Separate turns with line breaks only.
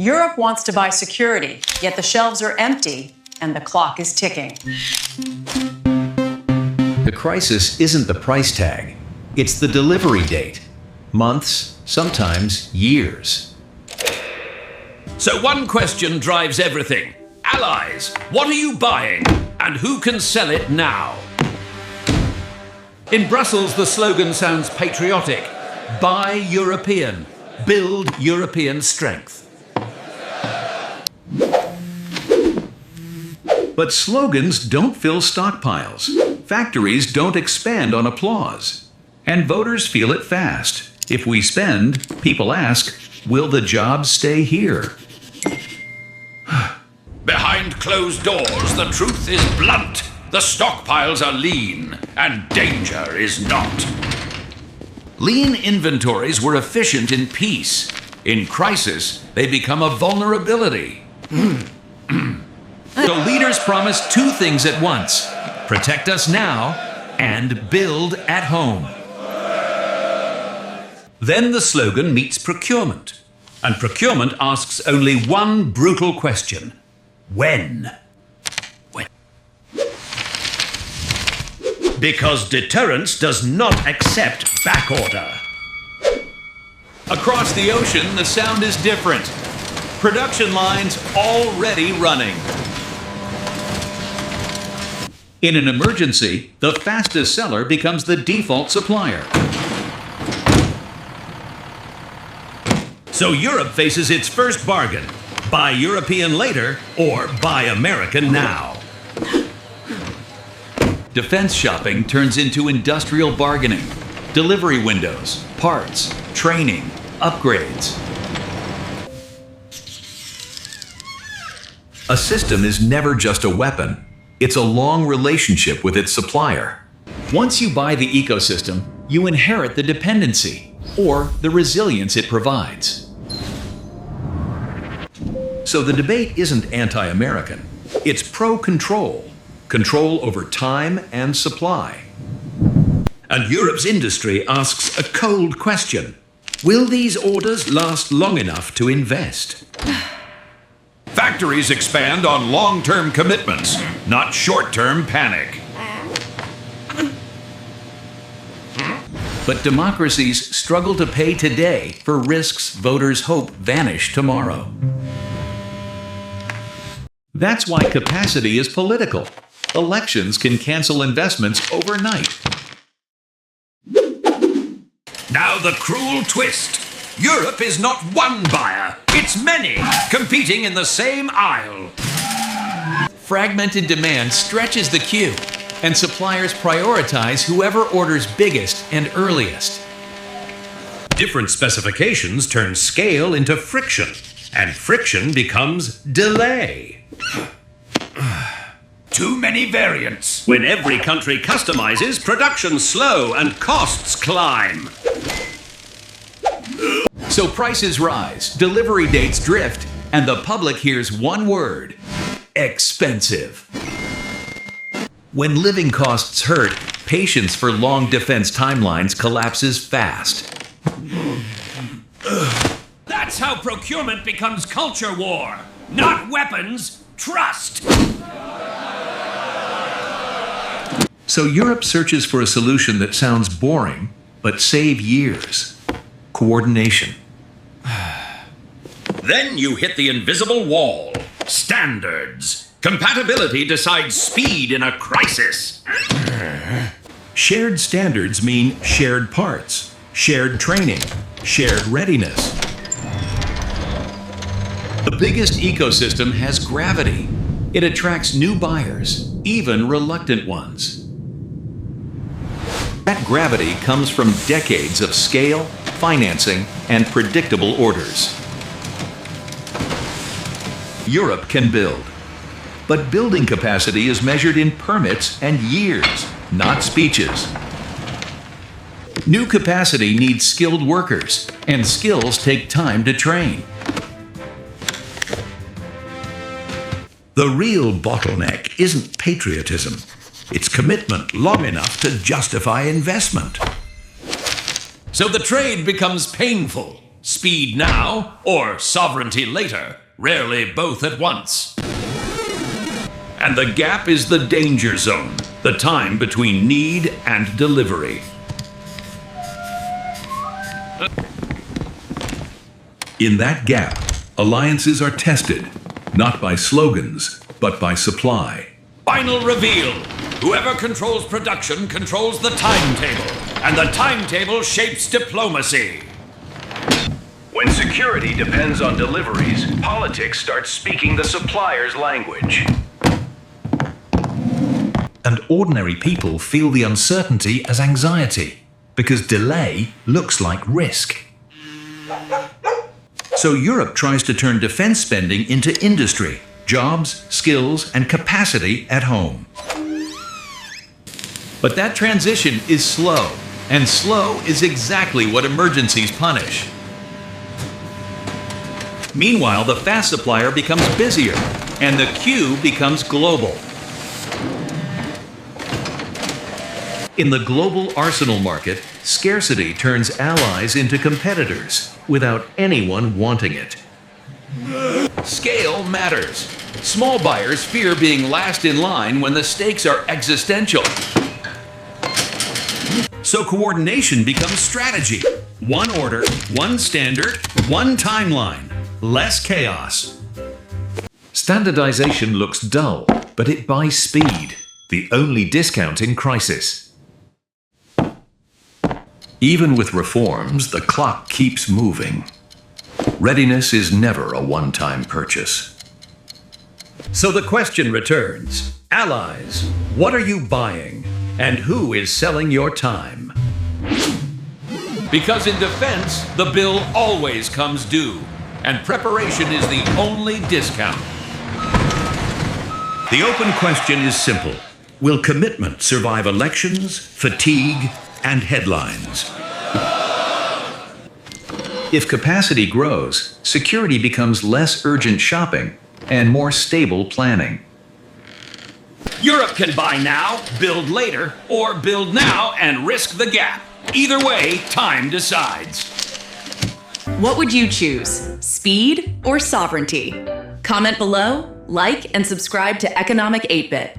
Europe wants to buy security, yet the shelves are empty and the clock is ticking.
The crisis isn't the price tag, it's the delivery date. Months, sometimes years.
So one question drives everything. Allies, what are you buying? And who can sell it now? In Brussels, the slogan sounds patriotic. Buy European. Build European strength.
But slogans don't fill stockpiles. Factories don't expand on applause. And voters feel it fast. If we spend, people ask, will the jobs stay here?
Behind closed doors, the truth is blunt. The stockpiles are lean, and danger is not. Lean inventories were efficient in peace. In crisis, they become a vulnerability.
So leaders promise two things at once: protect us now and build at home.
Then the slogan meets procurement. And procurement asks only one brutal question. When? When? Because deterrence does not accept backorder.
Across the ocean, the sound is different. Production lines already running. In an emergency, the fastest seller becomes the default supplier.
So Europe faces its first bargain. Buy European later or buy American now.
Defense shopping turns into industrial bargaining. Delivery windows, parts, training, upgrades. A system is never just a weapon. It's a long relationship with its supplier. Once you buy the ecosystem, you inherit the dependency or the resilience it provides. So the debate isn't anti-American. It's pro-control. Control over time and supply.
And Europe's industry asks a cold question. Will these orders last long enough to invest? Factories expand on long-term commitments, not short-term panic.
But democracies struggle to pay today for risks voters hope vanish tomorrow. That's why capacity is political. Elections can cancel investments overnight.
Now the cruel twist. Europe is not one buyer, it's many, competing in the same aisle.
Fragmented demand stretches the queue, and suppliers prioritize whoever orders biggest and earliest.
Different specifications turn scale into friction, and friction becomes delay. Too many variants. When every country customizes, production's slow and costs climb.
So prices rise, delivery dates drift, and the public hears one word: expensive. When living costs hurt, patience for long defense timelines collapses fast.
That's how procurement becomes culture war. Not weapons, trust.
So Europe searches for a solution that sounds boring, but save years. Coordination.
Then you hit the invisible wall. Standards. Compatibility decides speed in a crisis.
Shared standards mean shared parts, shared training, shared readiness. The biggest ecosystem has gravity. It attracts new buyers, even reluctant ones. That gravity comes from decades of scale, financing, and predictable orders. Europe can build. But building capacity is measured in permits and years, not speeches. New capacity needs skilled workers, and skills take time to train.
The real bottleneck isn't patriotism. It's commitment long enough to justify investment. So the trade becomes painful. Speed now or sovereignty later, rarely both at once. And the gap is the danger zone, the time between need and delivery.
In that gap, alliances are tested, not by slogans, but by supply.
Final reveal. Whoever controls production controls the timetable, and the timetable shapes diplomacy.
When security depends on deliveries, politics starts speaking the supplier's language.
And ordinary people feel the uncertainty as anxiety, because delay looks like risk. So Europe tries to turn defense spending into industry, jobs, skills, and capacity at home. But that transition is slow, and slow is exactly what emergencies punish. Meanwhile, the fast supplier becomes busier, and the queue becomes global. In the global arsenal market, scarcity turns allies into competitors without anyone wanting it.
Scale matters. Small buyers fear being last in line when the stakes are existential.
So coordination becomes strategy. One order, one standard, one timeline. Less chaos. Standardization looks dull, but it buys speed, the only discount in crisis. Even with reforms, the clock keeps moving. Readiness is never a one-time purchase. So the question returns. Allies, what are you buying? And who is selling your time?
Because in defense, the bill always comes due, and preparation is the only discount.
The open question is simple. Will commitment survive elections, fatigue, and headlines? If capacity grows, security becomes less urgent shopping and more stable planning.
Europe can buy now, build later, or build now and risk the gap. Either way, time decides.
What would you choose, speed or sovereignty? Comment below, like, and subscribe to Economic 8-Bit.